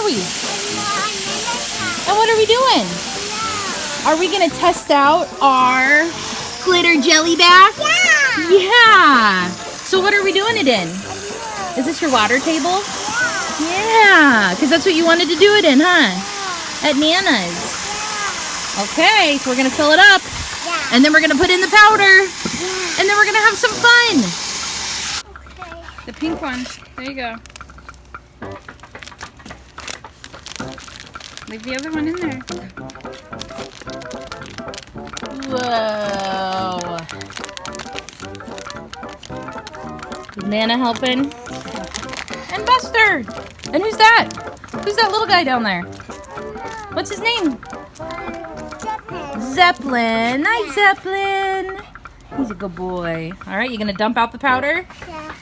we? And what are we doing? Are we gonna test out our glitter jelly bath? Yeah. So what are we doing it in? Is this your water table? Yeah, because that's what you wanted to do it in, huh? At Nana's. Okay, so we're gonna fill it up. And then we're gonna put in the powder. And then we're gonna have some fun. Okay. The pink one. There you go. Leave the other one in there. Whoa. Is Nana helping? And Buster! And who's that? Who's that little guy down there? What's his name? Zeppelin. Nice, Zeppelin. He's a good boy. Alright, you gonna dump out the powder? Yeah.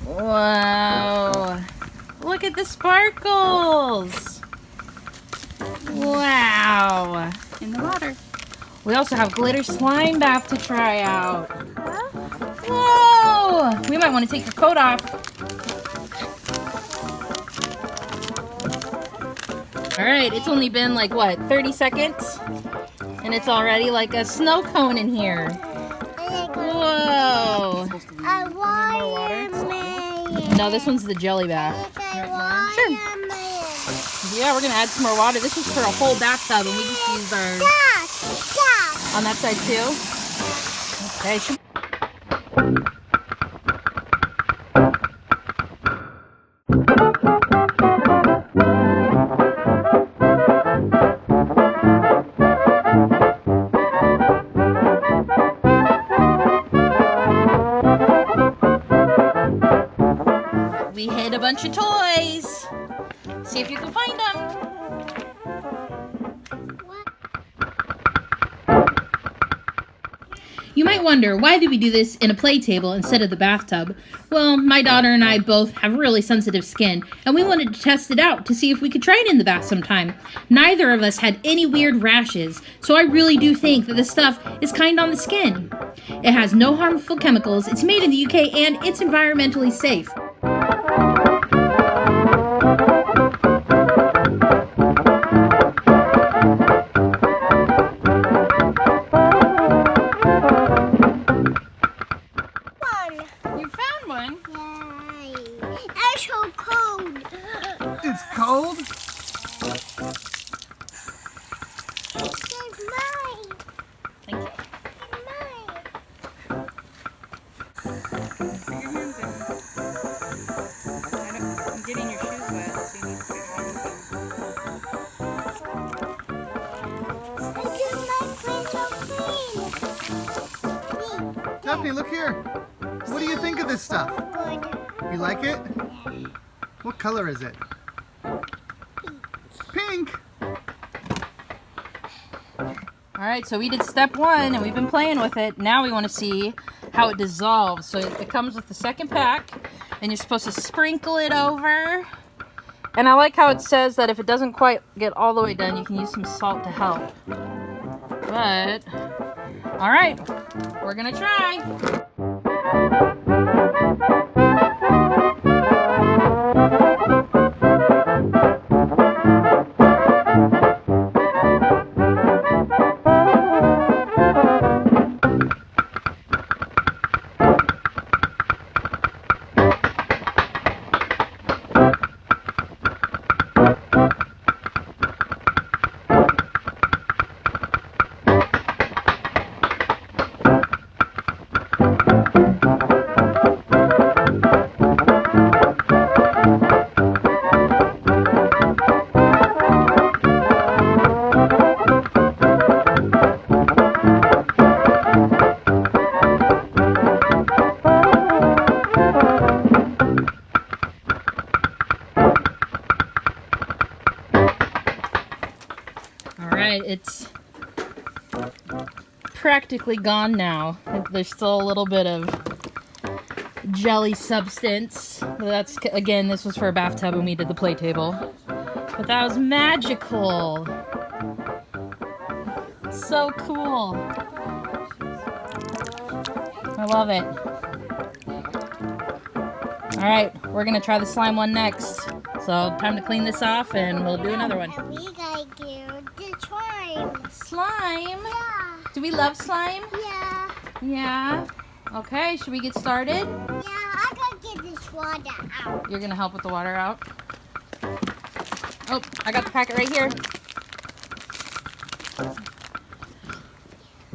Whoa. Look at the sparkles. Wow. In the water. We also have glitter slime bath to try out. Whoa. We might want to take your coat off. Alright, it's only been like, what, 30 seconds? And it's already like a snow cone in here. Whoa. No, this one's the jelly bath. Sure. Yeah, we're going to add some more water. This is for a whole bathtub, and we just used our... On that side, too? Okay. We hid a bunch of toys. See if you can find them. You might wonder, why do we do this in a play table instead of the bathtub? Well, my daughter and I both have really sensitive skin, and we wanted to test it out to see if we could try it in the bath sometime. Neither of us had any weird rashes, so I really do think that this stuff is kind on the skin. It has no harmful chemicals, it's made in the UK, and it's environmentally safe. It's so cold. It's cold? It's mine. Thank you. It's mine. Put your hands in. I'm getting your shoes wet, so you need to put your hands in. Daphne, look here. What do you think of this stuff? Good. You like it? What color is it? Pink! Alright, so we did step 1 and we've been playing with it. Now we want to see how it dissolves. So it comes with the second pack and you're supposed to sprinkle it over. And I like how it says that if it doesn't quite get all the way done, you can use some salt to help. But, alright, we're gonna try. Alright, it's practically gone now. There's still a little bit of jelly substance. That's, again, this was for a bathtub and we did the play table. But that was magical. So cool. I love it. Alright, we're gonna try the slime one next. So time to clean this off and we'll do another one. And we gotta do the slime. Slime? Yeah. Do we love slime? Yeah. Yeah. Okay, should we get started? Yeah, I gotta get this water out. You're gonna help with the water out? Oh, I got the packet right here.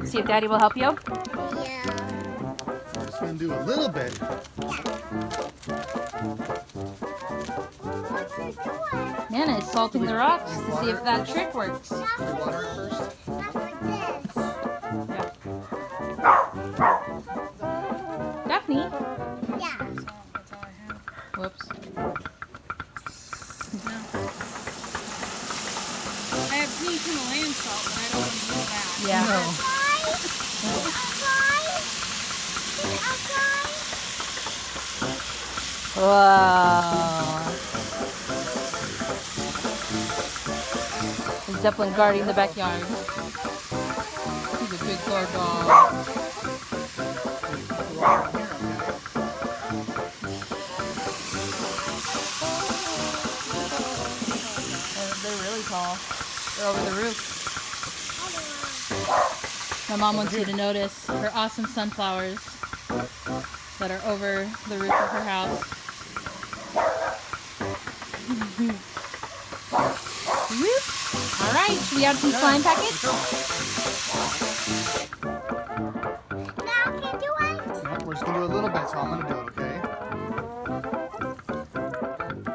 See if Daddy will help you. Yeah. We're just gonna do a little bit. What you doing? Nana is salting the rocks to see if that trick works. Not Your for water this. first. Not for Daphne. this. Yeah. Whoops. I have pink Himalayan salt, but I don't want to do that. Yeah. No. Wow. He's definitely guarding the backyard. He's a big guard dog. They're really tall. They're over the roof. My mom wants you to notice her awesome sunflowers that are over the roof of her house. Whoop. All right, should we add some slime packets? Now can you do it? No, we're just gonna do a little bit, so I'm gonna do it, okay?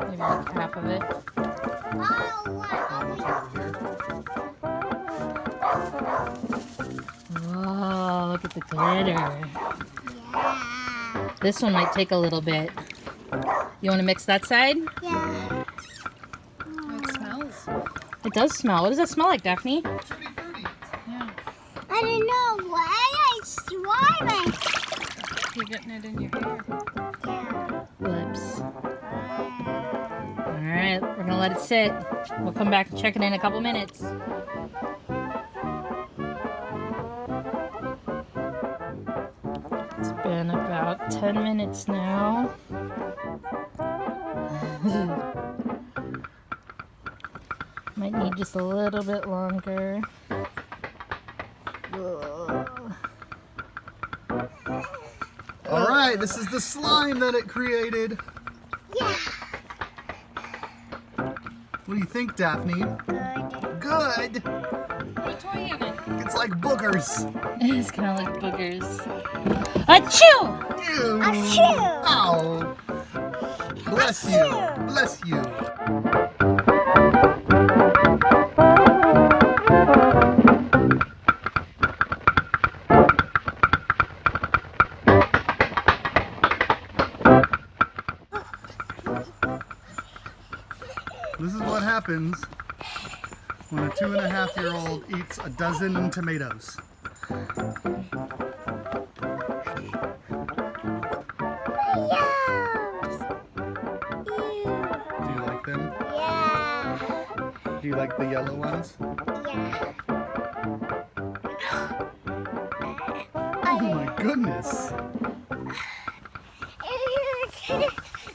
Maybe like half of it. Oh, what? Almost over here. Whoa, look at the glitter. Yeah. This one might take a little bit. You want to mix that side? Yeah. It smells. It does smell. What does that smell like, Daphne? Should be fruity. Yeah. I don't know why I slime. You're getting it in your hair. Yeah. Whoops. All right, we're gonna let it sit. We'll come back and check it in a couple minutes. It's been about 10 minutes now. Might need just a little bit longer. All right, this is the slime that it created. Yeah. What do you think, Daphne? Good. Good. Put a toy in it. It's like boogers. It's kind of like boogers. Achoo! Ew. Achoo. Ow. Bless you. Bless you. This is what happens when a 2.5-year-old eats a dozen tomatoes. Do you like them? Yeah. Do you like the yellow ones? Yeah. Oh my goodness.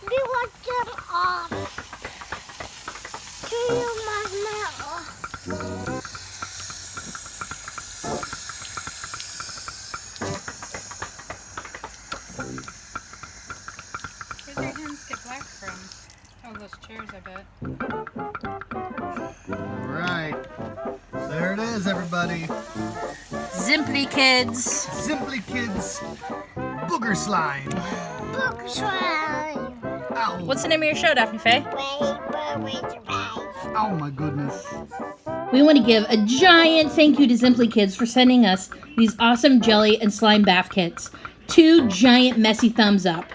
We want them off. Do you want them off? Where'd your hands get black from? Oh, those chairs, I bet. All right. There it is, everybody. Zimpli kids. Simply Kids Booger Slime. Book slime. Ow. What's the name of your show, Daphne Faye? Rainbow Oh my goodness. We want to give a giant thank you to Zimpli Kids for sending us these awesome jelly and slime bath kits. 2 giant messy thumbs up.